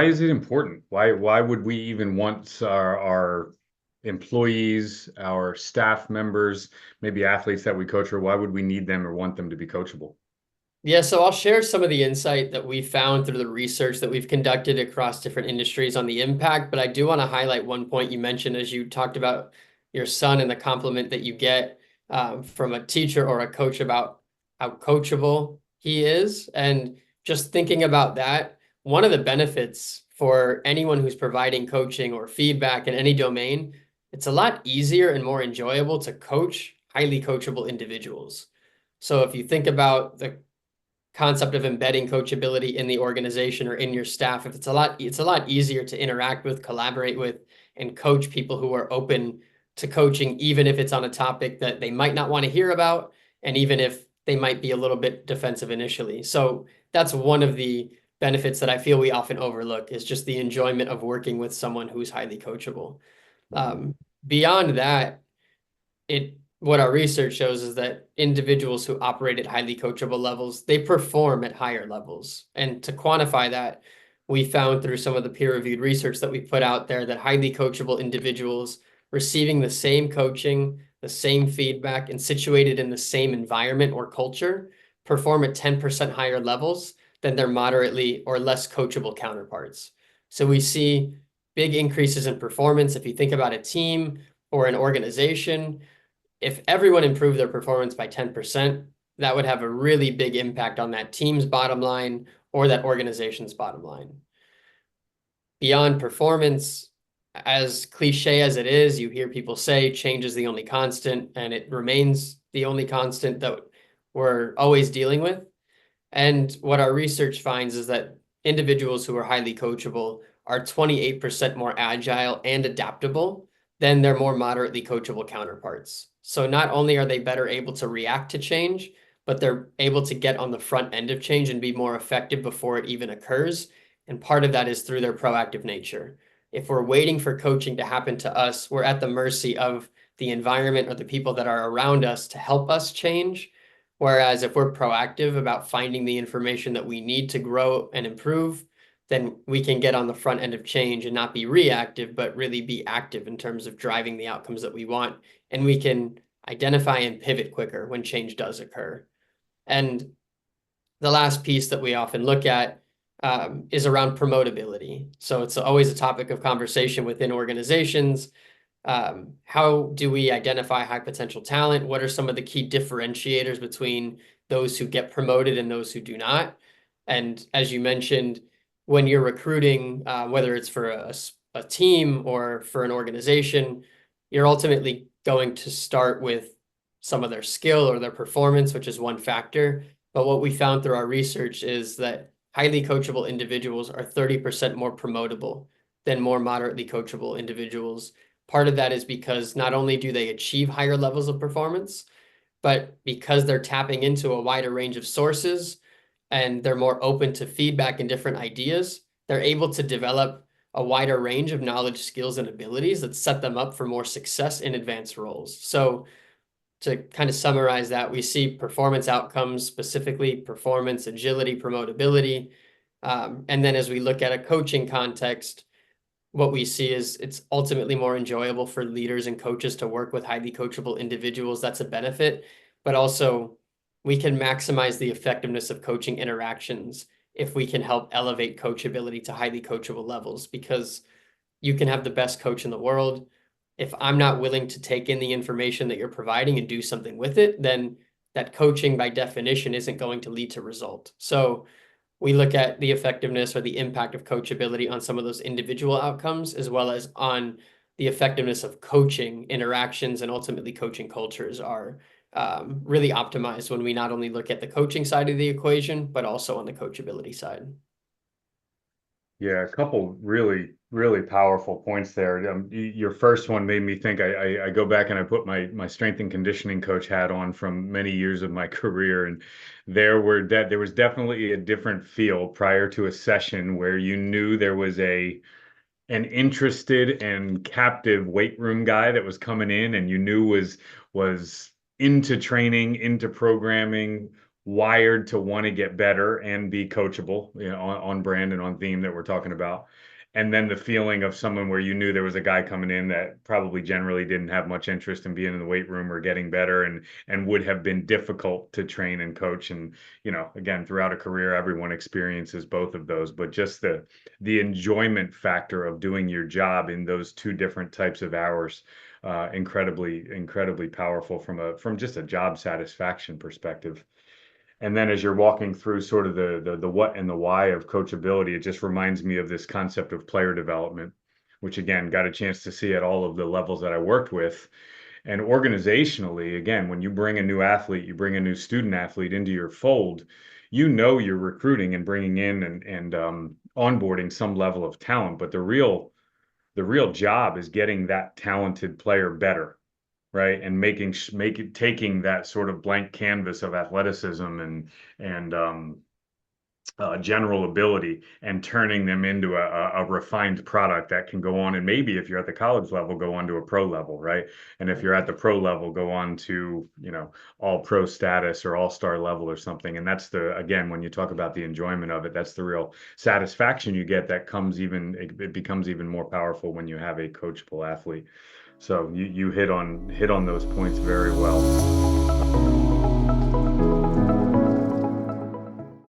why is it important? Why would we even want our employees, our staff members, maybe athletes that we coach, or why would we need them or want them to be coachable? Yeah, so I'll share some of the insight that we found through the research that we've conducted across different industries on the impact, but I do want to highlight one point you mentioned as you talked about your son and the compliment that you get from a teacher or a coach about how coachable he is. And just thinking about that, one of the benefits for anyone who's providing coaching or feedback in any domain, it's a lot easier and more enjoyable to coach highly coachable individuals. So if you think about the concept of embedding coachability in the organization or in your staff, if it's a lot easier to interact with, collaborate with, and coach people who are open to coaching, even if it's on a topic that they might not want to hear about, and even if they might be a little bit defensive initially. So that's one of the benefits that I feel we often overlook, is just the enjoyment of working with someone who's highly coachable. Um, Beyond that, what our research shows is that individuals who operate at highly coachable levels, they perform at higher levels. And to quantify that, we found through some of the peer-reviewed research that we put out there that highly coachable individuals receiving the same coaching, the same feedback, and situated in the same environment or culture perform at 10% higher levels than their moderately or less coachable counterparts. So we see big increases in performance. If you think about a team or an organization, if everyone improved their performance by 10%, that would have a really big impact on that team's bottom line or that organization's bottom line. Beyond performance, as cliche as it is, you hear people say change is the only constant, and it remains the only constant that we're always dealing with. And what our research finds is that individuals who are highly coachable are 28% more agile and adaptable than their more moderately coachable counterparts. So not only are they better able to react to change, but they're able to get on the front end of change and be more effective before it even occurs. And part of that is through their proactive nature. If we're waiting for coaching to happen to us, we're at the mercy of the environment or the people that are around us to help us change. Whereas if we're proactive about finding the information that we need to grow and improve, then we can get on the front end of change and not be reactive, but really be active in terms of driving the outcomes that we want. And we can identify and pivot quicker when change does occur. And the last piece that we often look at is around promotability. So it's always a topic of conversation within organizations. How do we identify high potential talent? What are some of the key differentiators between those who get promoted and those who do not? And as you mentioned, when you're recruiting, whether it's for a team or for an organization, you're ultimately going to start with some of their skill or their performance, which is one factor. But what we found through our research is that highly coachable individuals are 30% more promotable than more moderately coachable individuals. Part of that is because not only do they achieve higher levels of performance, but because they're tapping into a wider range of sources and they're more open to feedback and different ideas, they're able to develop a wider range of knowledge, skills, and abilities that set them up for more success in advanced roles. So to kind of summarize that, we see performance outcomes, specifically performance, agility, promotability. And then as we look at a coaching context, what we see is it's ultimately more enjoyable for leaders and coaches to work with highly coachable individuals. That's a benefit, but also we can maximize the effectiveness of coaching interactions if we can help elevate coachability to highly coachable levels, because you can have the best coach in the world. If I'm not willing to take in the information that you're providing and do something with it, then that coaching by definition isn't going to lead to result. So we look at the effectiveness or the impact of coachability on some of those individual outcomes, as well as on the effectiveness of coaching interactions, and ultimately coaching cultures are really optimized when we not only look at the coaching side of the equation, but also on the coachability side. Yeah, a couple really, really powerful points there. Your first one made me think. I go back and I put my strength and conditioning coach hat on from many years of my career, and there was definitely a different feel prior to a session where you knew there was an interested and captive weight room guy that was coming in, and you knew was into training, into programming, wired to want to get better and be coachable, on brand and on theme that we're talking about. And then the feeling of someone where you knew there was a guy coming in that probably generally didn't have much interest in being in the weight room or getting better, and would have been difficult to train and coach. And, again, throughout a career, everyone experiences both of those, but just the enjoyment factor of doing your job in those two different types of hours, incredibly powerful from just a job satisfaction perspective. And then as you're walking through sort of the what and the why of coachability, it just reminds me of this concept of player development, which again got a chance to see at all of the levels that I worked with. And organizationally, again, when you bring a new athlete, you bring a new student athlete into your fold, you're recruiting and bringing in and onboarding some level of talent, but the real job is getting that talented player better, right? And taking that sort of blank canvas of athleticism and general ability and turning them into a refined product that can go on, and maybe if you're at the college level, go on to a pro level, right? And if you're at the pro level, go on to, all pro status or all-star level or something. And that's again, when you talk about the enjoyment of it, that's the real satisfaction you get that it becomes even more powerful when you have a coachable athlete. So you hit on those points very well.